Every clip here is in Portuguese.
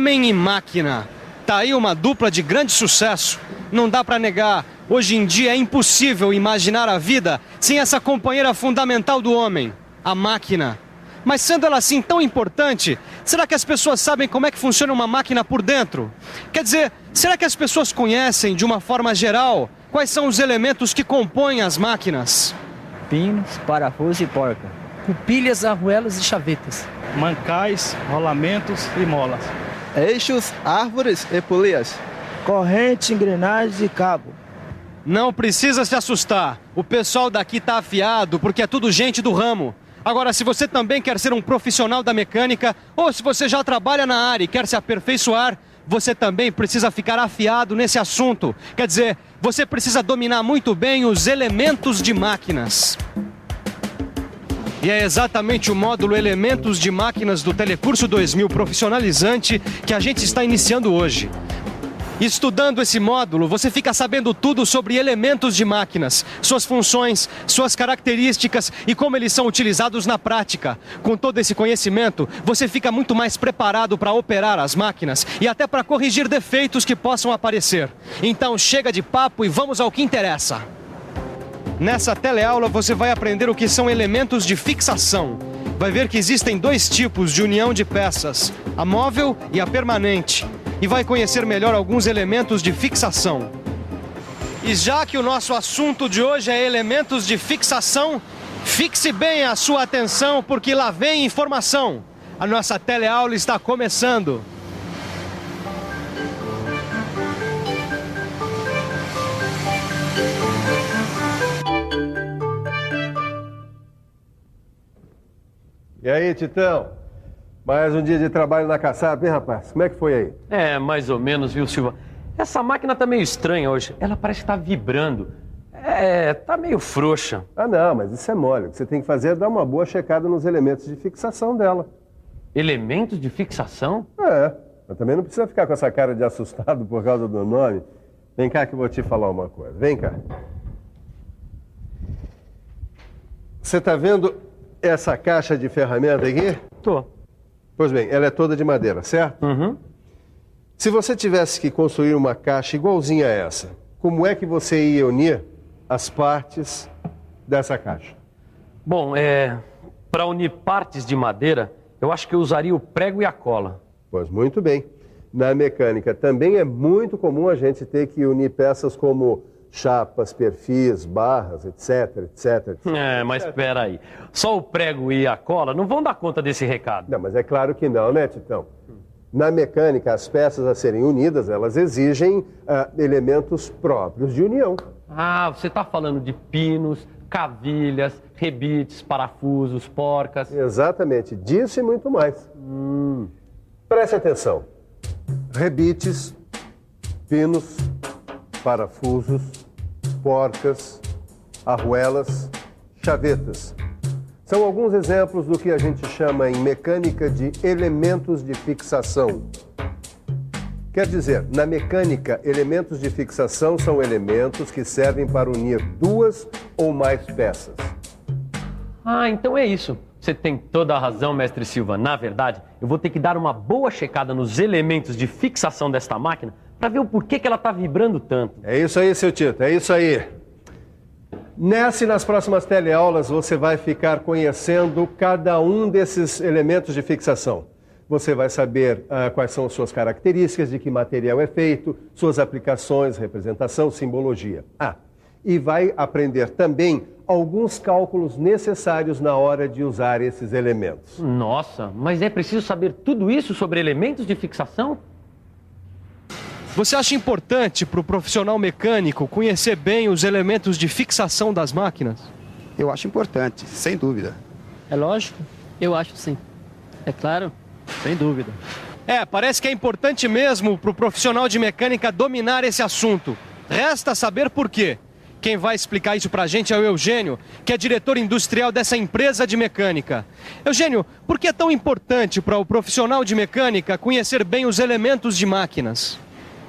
Homem e máquina. Tá aí uma dupla de grande sucesso. Não dá para negar. Hoje em dia é impossível imaginar a vida sem essa companheira fundamental do homem, a máquina. Mas sendo ela assim tão importante, será que as pessoas sabem como é que funciona uma máquina por dentro? Quer dizer, será que as pessoas conhecem, de uma forma geral, quais são os elementos que compõem as máquinas? Pinos, parafuso e porca. Com pilhas, arruelas e chavetas. Mancais, rolamentos e molas. Eixos, árvores e polias. Corrente, engrenagem e cabo. Não precisa se assustar. O pessoal daqui tá afiado porque é tudo gente do ramo. Agora, se você também quer ser um profissional da mecânica, ou se você já trabalha na área e quer se aperfeiçoar, você também precisa ficar afiado nesse assunto. Quer dizer, você precisa dominar muito bem os elementos de máquinas. E é exatamente o módulo Elementos de Máquinas do Telecurso 2000 Profissionalizante que a gente está iniciando hoje. Estudando esse módulo, você fica sabendo tudo sobre elementos de máquinas, suas funções, suas características e como eles são utilizados na prática. Com todo esse conhecimento, você fica muito mais preparado para operar as máquinas e até para corrigir defeitos que possam aparecer. Então chega de papo e vamos ao que interessa. Nessa teleaula você vai aprender o que são elementos de fixação. Vai ver que existem dois tipos de união de peças, a móvel e a permanente. E vai conhecer melhor alguns elementos de fixação. E já que o nosso assunto de hoje é elementos de fixação, fixe bem a sua atenção porque lá vem informação. A nossa teleaula está começando. E aí, Titão? Mais um dia de trabalho na caçada, hein, rapaz? Como é que foi aí? É, mais ou menos, viu, Silva? Essa máquina tá meio estranha hoje. Ela parece que tá vibrando. Tá meio frouxa. Ah, não, mas isso é mole. O que você tem que fazer é dar uma boa checada nos elementos de fixação dela. Elementos de fixação? Mas também não precisa ficar com essa cara de assustado por causa do nome. Vem cá que eu vou te falar uma coisa. Vem cá. Você tá vendo essa caixa de ferramenta aqui? Tô. Pois bem, ela é toda de madeira, certo? Uhum. Se você tivesse que construir uma caixa igualzinha a essa, como é que você ia unir as partes dessa caixa? Bom, para unir partes de madeira, eu acho que eu usaria o prego e a cola. Pois muito bem. Na mecânica também é muito comum a gente ter que unir peças como chapas, perfis, barras, etc, etc. Mas espera aí. Só o prego e a cola não vão dar conta desse recado. Não, mas é claro que não, né, Titão? Na mecânica, as peças a serem unidas, elas exigem elementos próprios de união. Ah, você está falando de pinos, cavilhas, rebites, parafusos, porcas. Exatamente, disso e muito mais. Preste atenção. Rebites, pinos, parafusos, porcas, arruelas, chavetas. São alguns exemplos do que a gente chama em mecânica de elementos de fixação. Quer dizer, na mecânica, elementos de fixação são elementos que servem para unir duas ou mais peças. Ah, então é isso. Você tem toda a razão, mestre Silva. Na verdade, eu vou ter que dar uma boa checada nos elementos de fixação desta máquina para ver o porquê que ela está vibrando tanto. É isso aí, seu Tito, é isso aí. Nessa e nas próximas teleaulas você vai ficar conhecendo cada um desses elementos de fixação. Você vai saber quais são suas características, de que material é feito, suas aplicações, representação, simbologia. E vai aprender também alguns cálculos necessários na hora de usar esses elementos. Nossa, mas é preciso saber tudo isso sobre elementos de fixação? Você acha importante para o profissional mecânico conhecer bem os elementos de fixação das máquinas? Eu acho importante, sem dúvida. É lógico? Eu acho sim. É claro? Sem dúvida. Parece que é importante mesmo para o profissional de mecânica dominar esse assunto. Resta saber por quê. Quem vai explicar isso para a gente é o Eugênio, que é diretor industrial dessa empresa de mecânica. Eugênio, por que é tão importante para o profissional de mecânica conhecer bem os elementos de máquinas?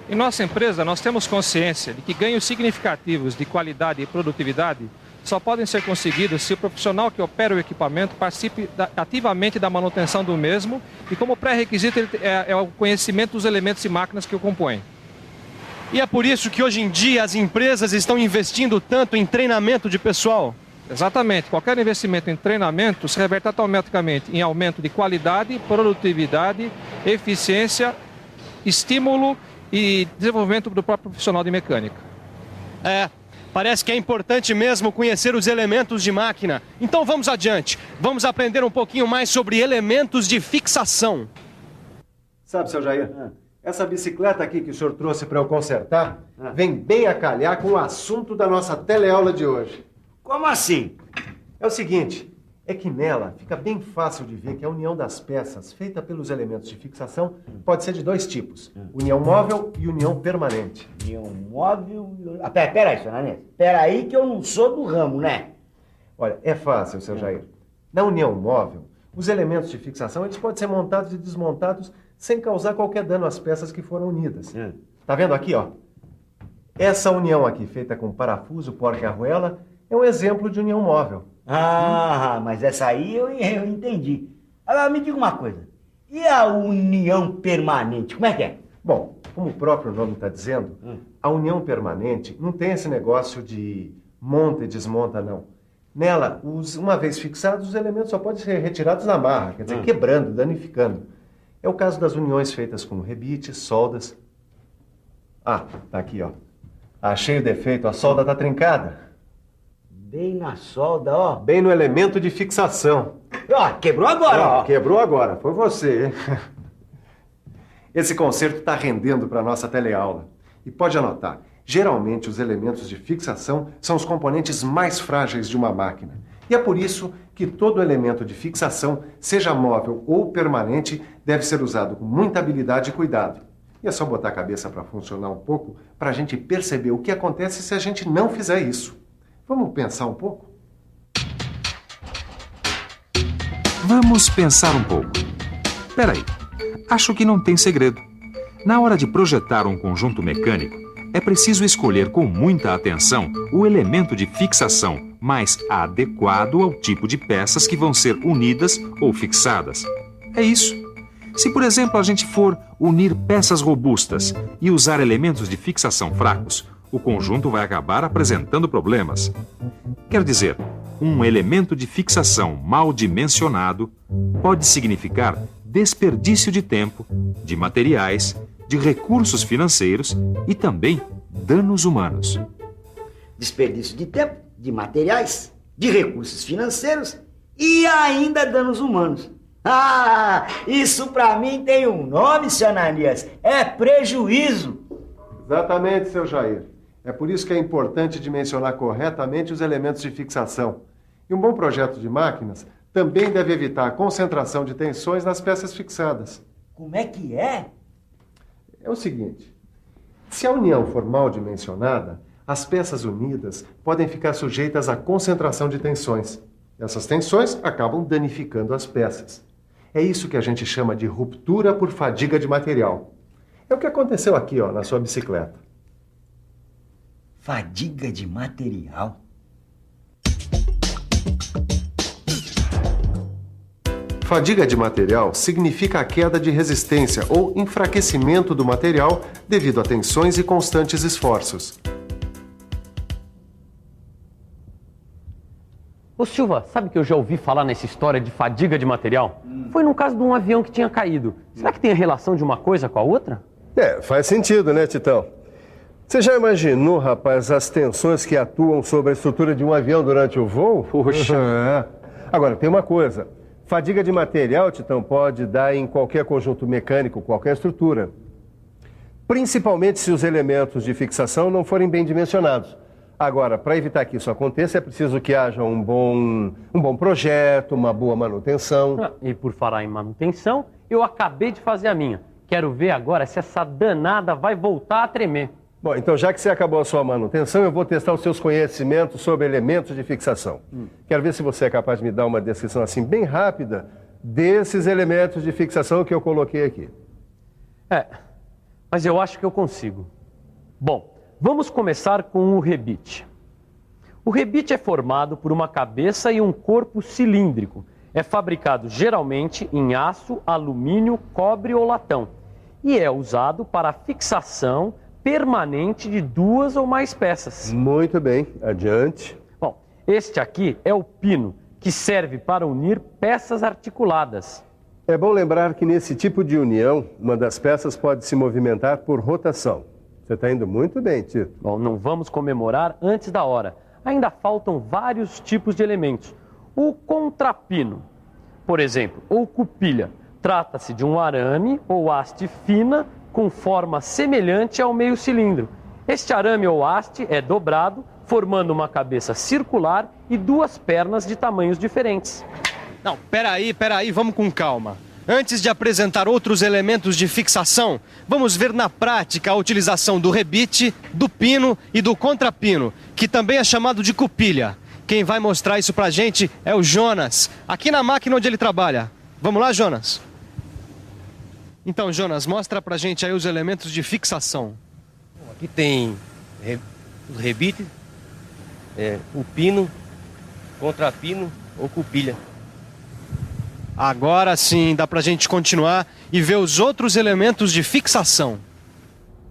Em nossa empresa, nós temos consciência de que ganhos significativos de qualidade e produtividade só podem ser conseguidos se o profissional que opera o equipamento participe ativamente da manutenção do mesmo e como pré-requisito é o conhecimento dos elementos e máquinas que o compõem. E é por isso que hoje em dia as empresas estão investindo tanto em treinamento de pessoal? Exatamente. Qualquer investimento em treinamento se reverte automaticamente em aumento de qualidade, produtividade, eficiência, estímulo e desenvolvimento do próprio profissional de mecânica. Parece que é importante mesmo conhecer os elementos de máquina. Então vamos adiante. Vamos aprender um pouquinho mais sobre elementos de fixação. Sabe, seu Jair, essa bicicleta aqui que o senhor trouxe para eu consertar vem bem a calhar com o assunto da nossa teleaula de hoje. Como assim? É o seguinte, é que nela fica bem fácil de ver que a união das peças feita pelos elementos de fixação pode ser de dois tipos, união móvel e união permanente. União móvel... Peraí, senhor Nanês. Peraí que eu não sou do ramo, né? Olha, é fácil, seu Jair. Na união móvel, os elementos de fixação eles podem ser montados e desmontados sem causar qualquer dano às peças que foram unidas. Tá vendo aqui, ó? Essa união aqui, feita com parafuso, porca e arruela, é um exemplo de união móvel. Mas essa aí eu entendi. Agora me diga uma coisa. E a união permanente, como é que é? Bom, como o próprio nome está dizendo, a união permanente não tem esse negócio de monta e desmonta, não. Nela, uma vez fixados, os elementos só podem ser retirados na marra, quer dizer, quebrando, danificando. É o caso das uniões feitas com rebites, soldas. Tá aqui, ó. Achei o defeito, a solda está trincada. Bem na solda, ó. Bem no elemento de fixação. Quebrou agora, ó. Quebrou agora, foi você, hein? Esse conserto está rendendo para a nossa teleaula. E pode anotar, geralmente os elementos de fixação são os componentes mais frágeis de uma máquina. E é por isso que todo elemento de fixação, seja móvel ou permanente, deve ser usado com muita habilidade e cuidado. E é só botar a cabeça para funcionar um pouco para a gente perceber o que acontece se a gente não fizer isso. Vamos pensar um pouco? Vamos pensar um pouco. Peraí, acho que não tem segredo. Na hora de projetar um conjunto mecânico, é preciso escolher com muita atenção o elemento de fixação mais adequado ao tipo de peças que vão ser unidas ou fixadas. É isso. Se, por exemplo, a gente for unir peças robustas e usar elementos de fixação fracos, o conjunto vai acabar apresentando problemas. Quer dizer, um elemento de fixação mal dimensionado pode significar desperdício de tempo, de materiais, de recursos financeiros e também danos humanos. Desperdício de tempo, de materiais, de recursos financeiros e ainda danos humanos. Isso pra mim tem um nome, seu Ananias. É prejuízo. Exatamente, seu Jair. É por isso que é importante dimensionar corretamente os elementos de fixação. E um bom projeto de máquinas também deve evitar a concentração de tensões nas peças fixadas. Como é que é? É o seguinte, se a união for mal dimensionada, as peças unidas podem ficar sujeitas à concentração de tensões. Essas tensões acabam danificando as peças. É isso que a gente chama de ruptura por fadiga de material. É o que aconteceu aqui, ó, na sua bicicleta. Fadiga de material? Fadiga de material significa a queda de resistência ou enfraquecimento do material devido a tensões e constantes esforços. Ô Silva, sabe que eu já ouvi falar nessa história de fadiga de material? Foi no caso de um avião que tinha caído. Será que tem a relação de uma coisa com a outra? Faz sentido, né, Titão? Você já imaginou, rapaz, as tensões que atuam sobre a estrutura de um avião durante o voo? Puxa. Agora, tem uma coisa. Fadiga de material, Titão, pode dar em qualquer conjunto mecânico, qualquer estrutura. Principalmente se os elementos de fixação não forem bem dimensionados. Agora, para evitar que isso aconteça, é preciso que haja um bom projeto, uma boa manutenção. E por falar em manutenção, eu acabei de fazer a minha. Quero ver agora se essa danada vai voltar a tremer. Bom, então já que você acabou a sua manutenção, eu vou testar os seus conhecimentos sobre elementos de fixação. Quero ver se você é capaz de me dar uma descrição assim bem rápida desses elementos de fixação que eu coloquei aqui. Mas eu acho que eu consigo. Bom, vamos começar com o rebite. O rebite é formado por uma cabeça e um corpo cilíndrico. É fabricado geralmente em aço, alumínio, cobre ou latão. E é usado para a fixação permanente de 2 ou mais peças. Muito bem, adiante. Bom, este aqui é o pino, que serve para unir peças articuladas. É bom lembrar que nesse tipo de união, uma das peças pode se movimentar por rotação. Você está indo muito bem, Tito. Bom, não vamos comemorar antes da hora. Ainda faltam vários tipos de elementos. O contrapino, por exemplo, ou cupilha, trata-se de um arame ou haste fina com forma semelhante ao meio cilindro. Este arame ou haste é dobrado, formando uma cabeça circular e 2 pernas de tamanhos diferentes. Não, peraí, vamos com calma. Antes de apresentar outros elementos de fixação, vamos ver na prática a utilização do rebite, do pino e do contrapino, que também é chamado de cupilha. Quem vai mostrar isso pra gente é o Jonas, aqui na máquina onde ele trabalha. Vamos lá, Jonas? Então, Jonas, mostra pra gente aí os elementos de fixação. Aqui tem o rebite, o pino, contrapino ou cupilha. Agora sim, dá pra gente continuar e ver os outros elementos de fixação.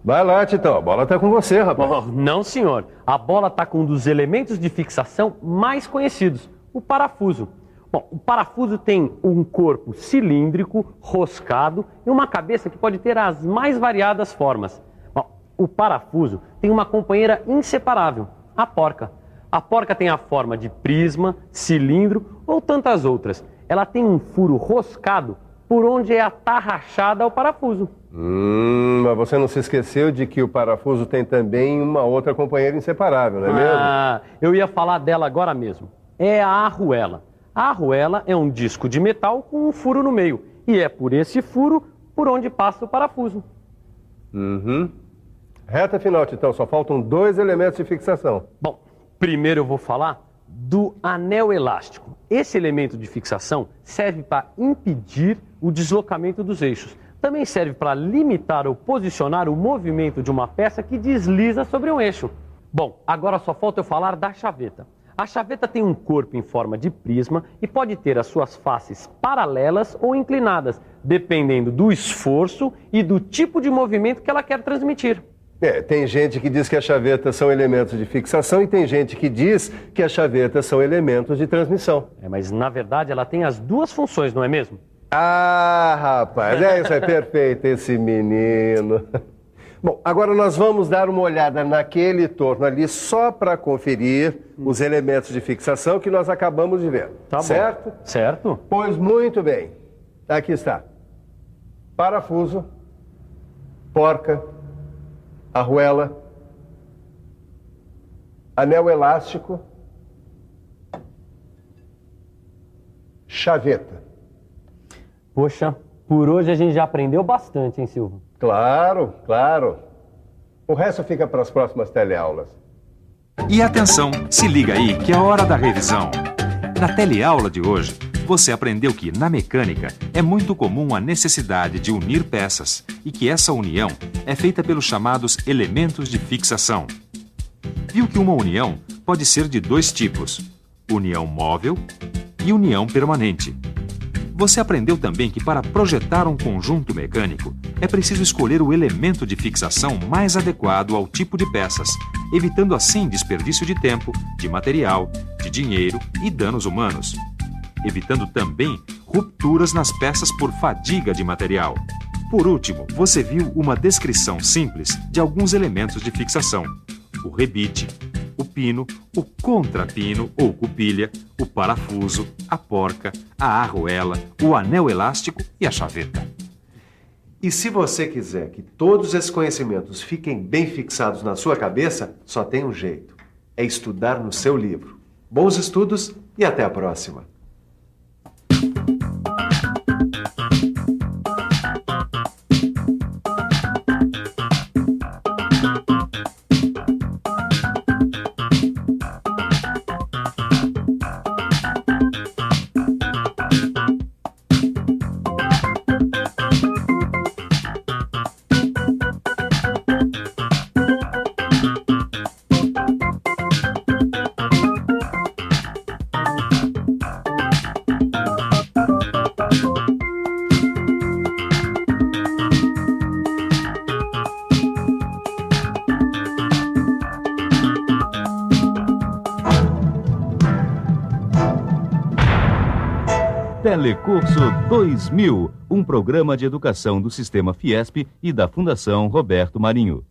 Vai lá, Titão, a bola tá com você, rapaz. Oh, não, senhor. A bola está com um dos elementos de fixação mais conhecidos, o parafuso. Bom, o parafuso tem um corpo cilíndrico, roscado e uma cabeça que pode ter as mais variadas formas. Bom, o parafuso tem uma companheira inseparável, a porca. A porca tem a forma de prisma, cilindro ou tantas outras. Ela tem um furo roscado por onde é atarrachada o parafuso. Mas você não se esqueceu de que o parafuso tem também uma outra companheira inseparável, não é mesmo? Eu ia falar dela agora mesmo. É a arruela. A arruela é um disco de metal com um furo no meio. E é por esse furo por onde passa o parafuso. Reta final, Titão. Só faltam 2 elementos de fixação. Bom, primeiro eu vou falar do anel elástico. Esse elemento de fixação serve para impedir o deslocamento dos eixos. Também serve para limitar ou posicionar o movimento de uma peça que desliza sobre um eixo. Bom, agora só falta eu falar da chaveta. A chaveta tem um corpo em forma de prisma e pode ter as suas faces paralelas ou inclinadas, dependendo do esforço e do tipo de movimento que ela quer transmitir. Tem gente que diz que as chavetas são elementos de fixação e tem gente que diz que as chavetas são elementos de transmissão. Mas na verdade ela tem as 2 funções, não é mesmo? Ah, rapaz, isso é perfeito, esse menino. Bom, agora nós vamos dar uma olhada naquele torno ali só para conferir os elementos de fixação que nós acabamos de ver. Tá bom. Certo? Certo. Pois muito bem. Aqui está. Parafuso, porca, arruela, anel elástico, chaveta. Poxa, por hoje a gente já aprendeu bastante, hein, Silvio? Claro, claro. O resto fica para as próximas teleaulas. E atenção, se liga aí que é a hora da revisão. Na teleaula de hoje, você aprendeu que, na mecânica, é muito comum a necessidade de unir peças e que essa união é feita pelos chamados elementos de fixação. Viu que uma união pode ser de 2 tipos, união móvel e união permanente. Você aprendeu também que para projetar um conjunto mecânico é preciso escolher o elemento de fixação mais adequado ao tipo de peças, evitando assim desperdício de tempo, de material, de dinheiro e danos humanos. Evitando também rupturas nas peças por fadiga de material. Por último, você viu uma descrição simples de alguns elementos de fixação: o rebite, o pino, o contrapino ou cupilha, o parafuso, a porca, a arruela, o anel elástico e a chaveta. E se você quiser que todos esses conhecimentos fiquem bem fixados na sua cabeça, só tem um jeito: é estudar no seu livro. Bons estudos e até a próxima! Telecurso 2000, um programa de educação do Sistema Fiesp e da Fundação Roberto Marinho.